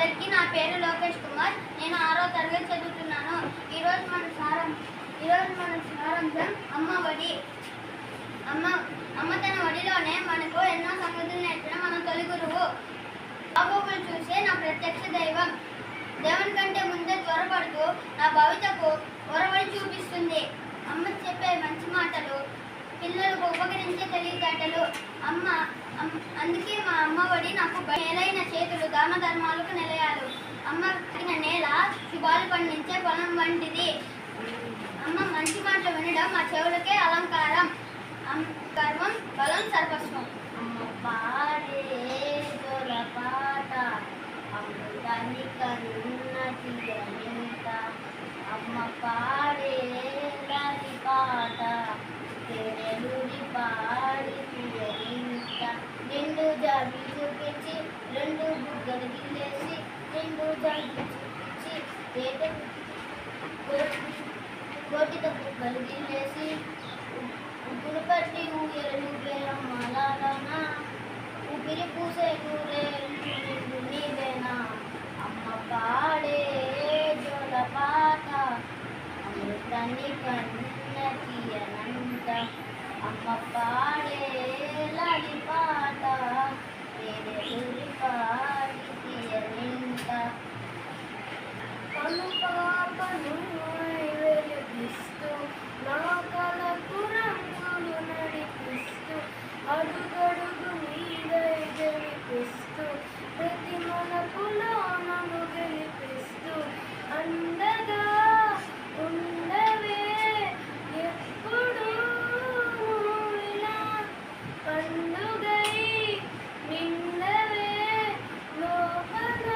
అందరికీ నా పేరు లోకేష్ కుమార్. నేను 6వ తరగతి చదువుతున్నాను. ఈరోజు మన సారాంశం అమ్మ ఒడి. అమ్మ తన ఒడిలోనే మనకు ఎన్నో సంగతులు నేర్పిన మన తొలి గురువు. బాగోగులు చూసే నా ప్రత్యక్ష దైవం. దేవుని కంటే ముందే త్వరపడుతూ నా భవితకు ఒరవడి చూపిస్తుంది. అమ్మ చెప్పే మంచి మాటలు, పిల్లలకు ఉపకరించే తెలివితేటలు. అందుకే మా అమ్మ ఒడి నాకు మేలైన చేతులు, దాన ధర్మాలకు నిలయాలు. అమ్మ కట్టిన నేల శుభాలు పండించే పొలం వంటిది. అమ్మ మంచి మాటలు వినడం మా చెవులకే అలంకారం. గర్వం బలం సర్వస్వం. అమ్మ పాడే పాట అమృతాన్ని కరుణతి అనిత. అమ్మ పాడే రాతి పాట తెరలుడి పాడి అనిత. నిండు జాబి చూపించి రెండు బుగ్గలు గిల్లేసి, నిండు జాబి చూపించి కోటితో బుగ్గలు గిల్లేసి, ఉప్పులు పట్టి ఊయలు అమ్మలాలన ఊపిరి పూసే నీవేనా. అమ్మ పాడే జోల పాట అమృతాన్ని కన్నతి అనంత. అమ్మ పాడే లాలి పాట వేరే పాడి అనింత. పను పాపను వెలిగిస్తూ నా కలకు రంగులు నడిపిస్తూ, అడుగడుగు మీదై గెలిపిస్తూ, ప్రతి మనకులో నన్ను గెలిపిస్తూ, అండగా ఉండవే ఎప్పుడు ఇలా పండుగై నిండవే లోపల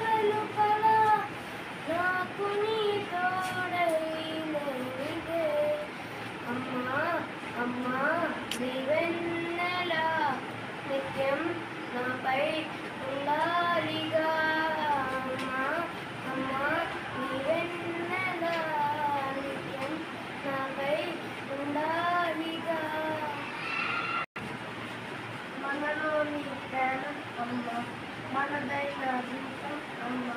వెలుపల నాకు నీ తోడై లేనిదే. అమ్మా అమ్మా నీవెన్నెలా నిత్యం నాపై ఉండాలిగా. అమ్మా అమ్మా నీవెన్నెలా నిత్యం నాపై ఉండాలిగా. మనలోని జ్ఞానం అమ్మ, మనదైన రూపం అమ్మ,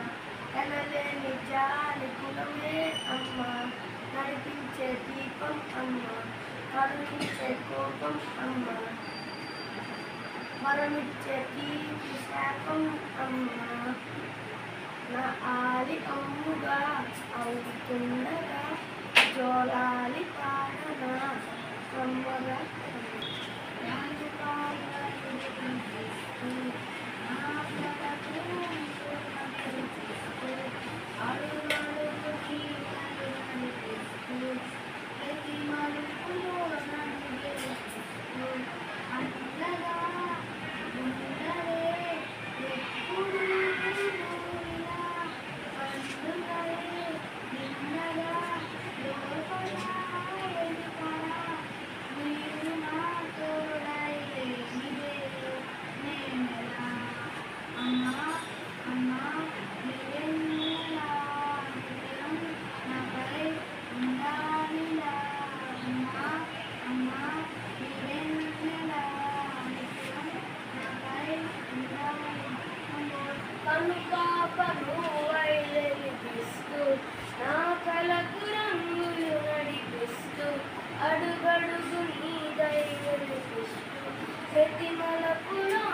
ఎనలేని జాలి కులమే అమ్మ, నడిపించే దీపం అమ్మ, కరుణించే కోపం అమ్మ, మరణించే తీపి శాపం అమ్మ. నా ఆలి అమ్ముగా అవుతుండగా జోలాలి పాడనా అమ్మగా. కనుపాపను వెలిగిస్తూ, నా కలకు రంగులు నడిపిస్తూ, అడుగడుగు నీదై గెలిపిస్తూ, ప్రతి మలపులో